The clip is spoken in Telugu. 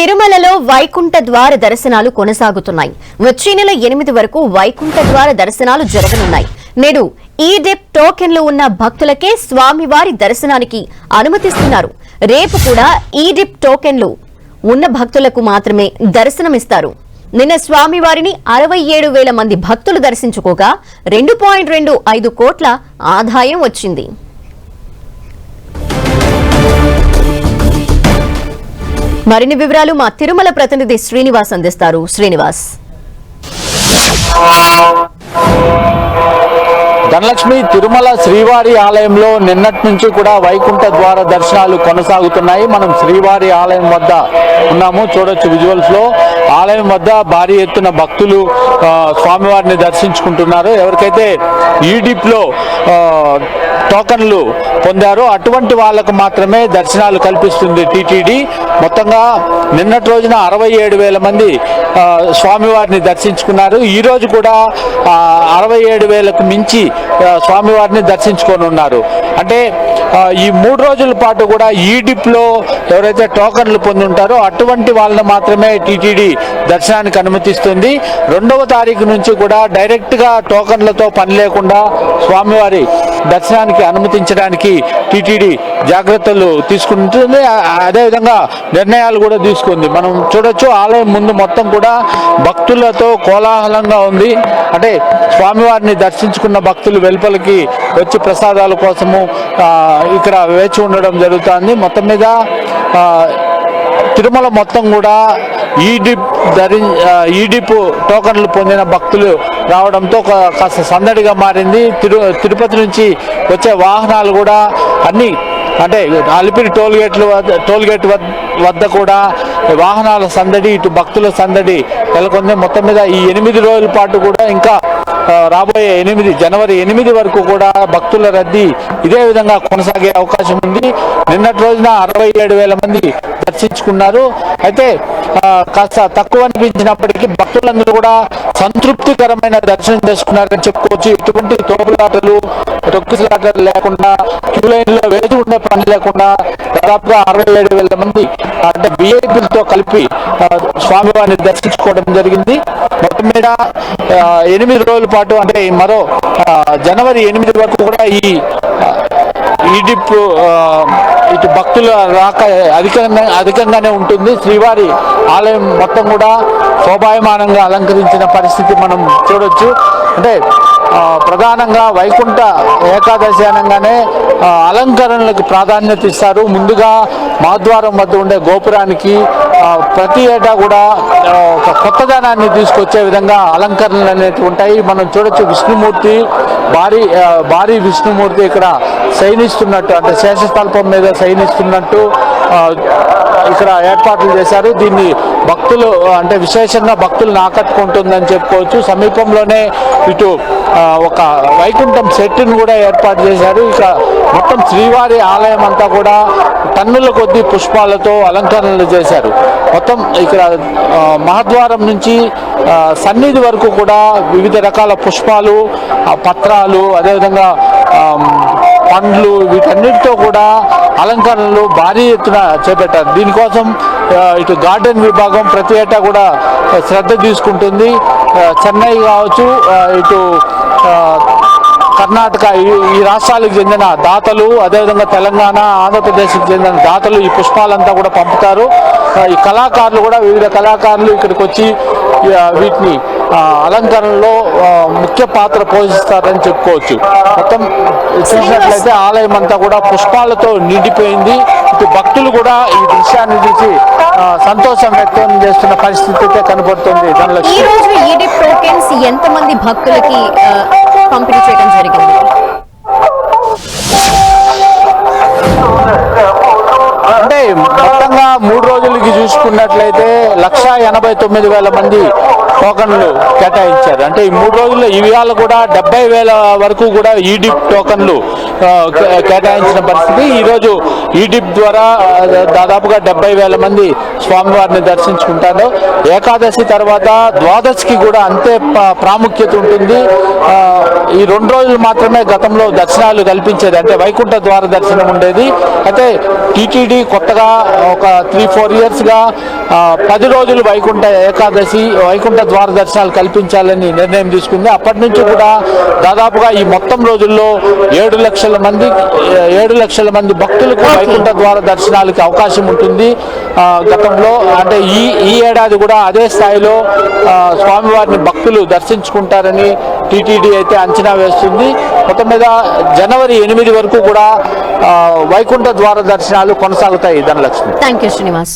తిరుమలలో వైకుంఠ ద్వార దర్శనాలు కొనసాగుతున్నాయి. వచ్చే నెల 8 వరకు వైకుంఠ ద్వార దర్శనాలు జరగనున్నాయి. నేడు ఈ డిప్ టోకెన్లు ఉన్న భక్తులకే స్వామివారి దర్శనానికి అనుమతిస్తున్నారు. రేపు కూడా ఈ డిప్ టోకెన్లు ఉన్న భక్తులకు మాత్రమే దర్శనమిస్తారు. నిన్న స్వామివారిని 67,000 మంది భక్తులు దర్శించుకోగా 2.25 కోట్ల ఆదాయం వచ్చింది. మరిన్ని వివరాలు మా తిరుమల ప్రతినిధి శ్రీనివాస్ అందిస్తారు. శ్రీనివాస్. ధనలక్ష్మి, తిరుమల శ్రీవారి ఆలయంలో నిన్నటి నుంచి కూడా వైకుంఠ ద్వార దర్శనాలు కొనసాగుతున్నాయి. మనం శ్రీవారి ఆలయం వద్ద ఉన్నాము, చూడొచ్చు విజువల్స్ లో. ఆలయం వద్ద భారీ ఎత్తున భక్తులు స్వామివారిని దర్శించుకుంటున్నారు. ఎవరికైతే ఈ డిప్ లో టోకన్లు పొందారో అటువంటి వాళ్లకు మాత్రమే దర్శనాలు కల్పిస్తుంది టీటీడీ. మొత్తంగా నిన్నటి రోజున 67,000 మంది స్వామివారిని దర్శించుకున్నారు. ఈ రోజు కూడా 67,000కు మించి స్వామివారిని దర్శించుకొని ఉన్నారు. అంటే ఈ 3 రోజుల పాటు కూడా ఈ డిప్ లో ఎవరైతే టోకన్లు పొంది ఉంటారో అటువంటి వాళ్ళని మాత్రమే టీటీడీ దర్శనానికి అనుమతిస్తుంది. 2వ తారీఖు నుంచి కూడా డైరెక్ట్ గా టోకన్లతో పని లేకుండా స్వామివారి దర్శనానికి అనుమతించడానికి టీటీడీ జాగ్రత్తలు తీసుకుంటుంది. అదేవిధంగా నిర్ణయాలు కూడా తీసుకుంది. మనం చూడొచ్చు ఆలయం ముందు మొత్తం కూడా భక్తులతో కోలాహలంగా ఉంది. అంటే స్వామివారిని దర్శించుకున్న భక్తులు వెలుపలికి వచ్చి ప్రసాదాల కోసము ఇక్కడ వేచి ఉండడం జరుగుతుంది. మొత్తం మీద తిరుమల మొత్తం కూడా ఈ డిప్ టోకన్లు పొందిన భక్తులు రావడంతో కాస్త సందడిగా మారింది. తిరుపతి నుంచి వచ్చే వాహనాలు కూడా అన్ని అంటే అలిపిరి టోల్గేట్ వద్ద కూడా వాహనాల సందడి, ఇటు భక్తుల సందడి నెలకొంది. మొత్తం మీద ఈ 8 రోజుల పాటు కూడా ఇంకా రాబోయే జనవరి 8 వరకు కూడా భక్తుల రద్దీ ఇదే విధంగా కొనసాగే అవకాశం ఉంది. నిన్నటి రోజున 67,000 మంది దర్శించుకున్నారు. అయితే కాస్త తక్కువ అనిపించినప్పటికీ భక్తులందరూ కూడా సంతృప్తికరమైన దర్శనం చేసుకున్నారని చెప్పుకోవచ్చు. ఎటువంటి తోపులాటలు, తొక్కిసలాటలు లేకుండా, క్యూ లైన్ లో వేచి ఉండే పని లేకుండా దాదాపుగా 67,000 మంది అంటే విఐపీలతో కలిపి స్వామివారిని దర్శించుకోవడం జరిగింది. మొత్తం మీద 8 రోజుల పాటు అంటే మరో జనవరి 8 వరకు కూడా ఈ డిప్ ఇటు భక్తుల రాక అధికంగానే ఉంటుంది. శ్రీవారి ఆలయం మొత్తం కూడా శోభాయమానంగా అలంకరించిన పరిస్థితి మనం చూడొచ్చు. అంటే ప్రధానంగా వైకుంఠ ఏకాదశి అనగానే అలంకరణలకు ప్రాధాన్యత ఇస్తారు. ముందుగా మహాద్వారం వద్ద ఉండే గోపురానికి ప్రతి ఏటా కూడా ఒక కొత్తదనాన్ని తీసుకొచ్చే విధంగా అలంకరణలు అనేవి ఉంటాయి. మనం చూడొచ్చు విష్ణుమూర్తి, భారీ విష్ణుమూర్తి ఇక్కడ శయనిస్తున్నట్టు, అంటే శేషస్థల్పం మీద శయనిస్తున్నట్టు ఇక్కడ ఏర్పాట్లు చేశారు. దీన్ని భక్తులు అంటే విశేషంగా భక్తులను ఆకట్టుకుంటుందని చెప్పుకోవచ్చు. సమీపంలోనే ఇటు ఒక వైకుంఠం సెట్ను కూడా ఏర్పాటు చేశారు. ఇక మొత్తం శ్రీవారి ఆలయం అంతా కూడా టన్నుల కొద్ది పుష్పాలతో అలంకరణలు చేశారు. మొత్తం ఇక్కడ మహాద్వారం నుంచి సన్నిధి వరకు కూడా వివిధ రకాల పుష్పాలు, పత్రాలు, అదేవిధంగా పండ్లు, వీటన్నిటితో కూడా అలంకరణలు భారీ ఎత్తున చేపట్టారు. దీనికోసం ఇటు గార్డెన్ విభాగం ప్రతి ఏటా కూడా శ్రద్ధ తీసుకుంటుంది. చెన్నై కావచ్చు, ఇటు కర్ణాటక, ఈ రాష్ట్రాలకు చెందిన దాతలు, అదేవిధంగా తెలంగాణ, ఆంధ్రప్రదేశ్కి చెందిన దాతలు ఈ పుష్పాలంతా కూడా పంపుతారు. ఈ కళాకారులు కూడా వివిధ కళాకారులు ఇక్కడికి వచ్చి వీటిని అలంకరణలో ముఖ్య పాత్ర పోషిస్తారని చెప్పుకోవచ్చు. మొత్తం చూసినట్లయితే ఆలయం అంతా కూడా పుష్పాలతో నిండిపోయింది. ఇటు భక్తులు కూడా ఈ దృశ్యాన్ని చూసి సంతోషం వ్యక్తం చేస్తున్న పరిస్థితి అయితే కనబడుతుంది. ఎంతమంది భక్తులకి పంపిణీ చేయడం జరిగింది? అంటే మొత్తంగా 3 రోజులకి చూసుకున్నట్లయితే 1,89,000 మంది టోకన్లు కేటాయించారు. అంటే ఈ 3 రోజుల్లో ఇవాళ కూడా 70,000 వరకు కూడా ఈడిప్ టోకన్లు కేటాయించిన పరిస్థితి. ఈరోజు ఈడిప్ ద్వారా దాదాపుగా 70,000 మంది స్వామివారిని దర్శించుకుంటారు. ఏకాదశి తర్వాత ద్వాదశికి కూడా అంతే ప్రాముఖ్యత ఉంటుంది. ఈ 2 రోజులు మాత్రమే గతంలో దర్శనాలు కల్పించేది, అంటే వైకుంఠ ద్వార దర్శనం ఉండేది. అయితే టీటీడీ కొత్తగా ఒక 3-4 ఇయర్స్గా 10 రోజులు వైకుంఠ ఏకాదశి వైకుంఠ ద్వార దర్శనాలు కల్పించాలని నిర్ణయం తీసుకుంది. అప్పటి నుంచి కూడా దాదాపుగా ఈ మొత్తం రోజుల్లో 7 లక్షల మంది భక్తులకు వైకుంఠ ద్వార దర్శనాలకి అవకాశం ఉంటుంది. గతంలో అంటే ఈ ఏడాది కూడా అదే స్థాయిలో స్వామివారిని భక్తులు దర్శించుకుంటారని టీటీడీ అయితే అంచనా వేస్తుంది. మొత్తం మీద జనవరి 8 వరకు కూడా వైకుంఠ ద్వార దర్శనాలు కొనసాగుతాయి. ధనలక్ష్మి. Thank you Srinivas.